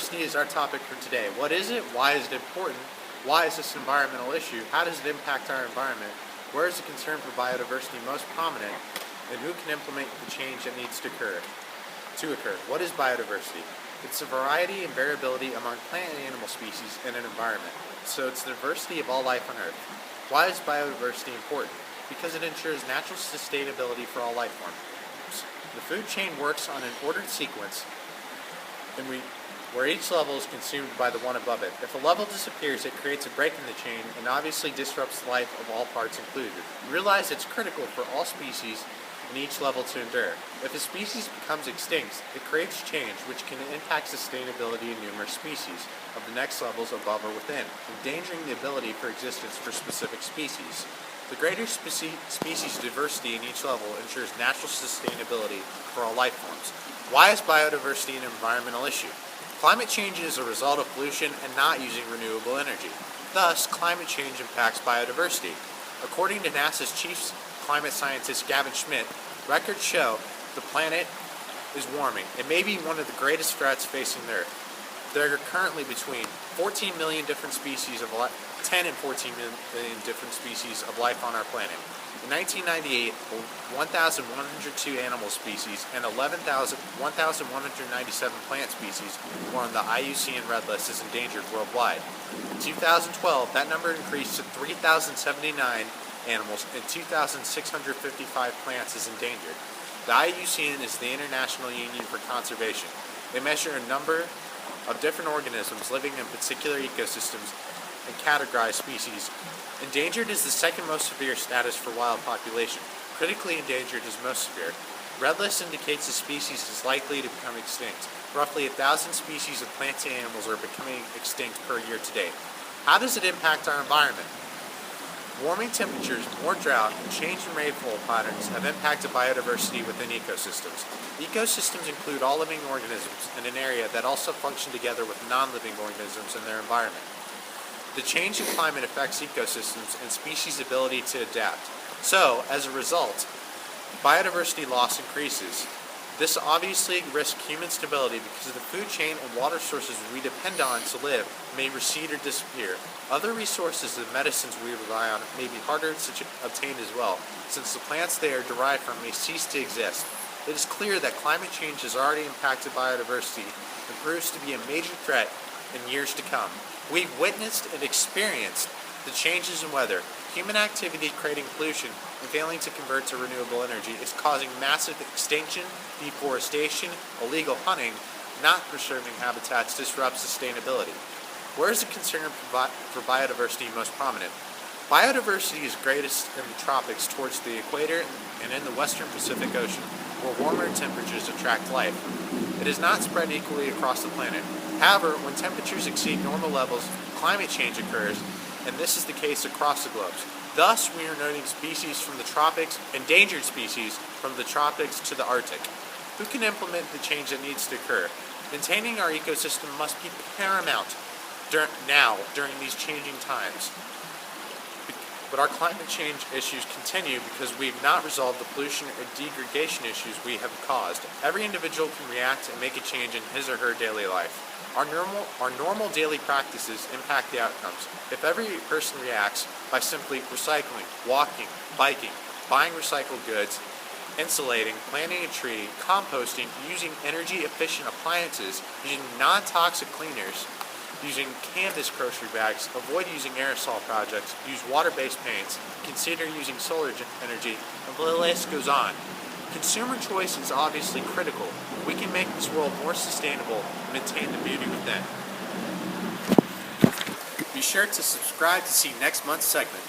Biodiversity is our topic for today. What is it? Why is it important? Why is this an environmental issue? How does it impact our environment? Where is the concern for biodiversity most prominent? And who can implement the change that needs to occur? What is biodiversity? It's the variety and variability among plant and animal species in an environment. So it's the diversity of all life on Earth. Why is biodiversity important? Because it ensures natural sustainability for all life forms. The food chain works on an ordered sequence where each level is consumed by the one above it. If a level disappears, it creates a break in the chain and obviously disrupts the life of all parts included. Realize it's critical for all species in each level to endure. If a species becomes extinct, it creates change which can impact sustainability in numerous species of the next levels above or within, endangering the ability for existence for specific species. The greater species diversity in each level ensures natural sustainability for all life forms. Why is biodiversity an environmental issue? Climate change is a result of pollution and not using renewable energy. Thus, climate change impacts biodiversity. According to NASA's chief climate scientist Gavin Schmidt, records show the planet is warming. It may be one of the greatest threats facing the Earth. There are currently between 14 million different species of 10 and 14 million different species of life on our planet. In 1998, 1,102 animal species and 1,197 plant species were on the IUCN Red List as endangered worldwide. In 2012, that number increased to 3,079 animals and 2,655 plants as endangered. The IUCN is the International Union for Conservation. They measure a number of different organisms living in particular ecosystems and categorize species. Endangered is the second most severe status for wild population. Critically endangered is most severe. Red List indicates a species is likely to become extinct. Roughly 1,000 species of plants and animals are becoming extinct per year to date. How does it impact our environment? Warming temperatures, more drought, and change in rainfall patterns have impacted biodiversity within ecosystems. Ecosystems include all living organisms in an area that also function together with non-living organisms in their environment. The change in climate affects ecosystems and species' ability to adapt. So, as a result, biodiversity loss increases. This obviously risks human stability because the food chain and water sources we depend on to live may recede or disappear. Other resources and medicines we rely on may be harder to obtain as well, since the plants they are derived from may cease to exist. It is clear that climate change has already impacted biodiversity and proves to be a major threat in years to come. We've witnessed and experienced the changes in weather. Human activity creating pollution and failing to convert to renewable energy is causing massive extinction, deforestation, illegal hunting, not preserving habitats disrupt sustainability. Where is the concern for biodiversity most prominent? Biodiversity is greatest in the tropics towards the equator and in the western Pacific Ocean, where warmer temperatures attract life. It is not spread equally across the planet. However, when temperatures exceed normal levels, climate change occurs, and this is the case across the globe. Thus, we are noting species from the tropics, endangered species from the tropics to the Arctic. Who can implement the change that needs to occur? Maintaining our ecosystem must be paramount during these changing times. But our climate change issues continue because we have not resolved the pollution or degradation issues we have caused. Every individual can react and make a change in his or her daily life. Our normal daily practices impact the outcomes. If every person reacts by simply recycling, walking, biking, buying recycled goods, insulating, planting a tree, composting, using energy-efficient appliances, using non-toxic cleaners, using canvas grocery bags, avoid using aerosol projects, use water-based paints, consider using solar energy, and the list goes on. Consumer choice is obviously critical. We can make this world more sustainable and maintain the beauty within. Be sure to subscribe to see next month's segment.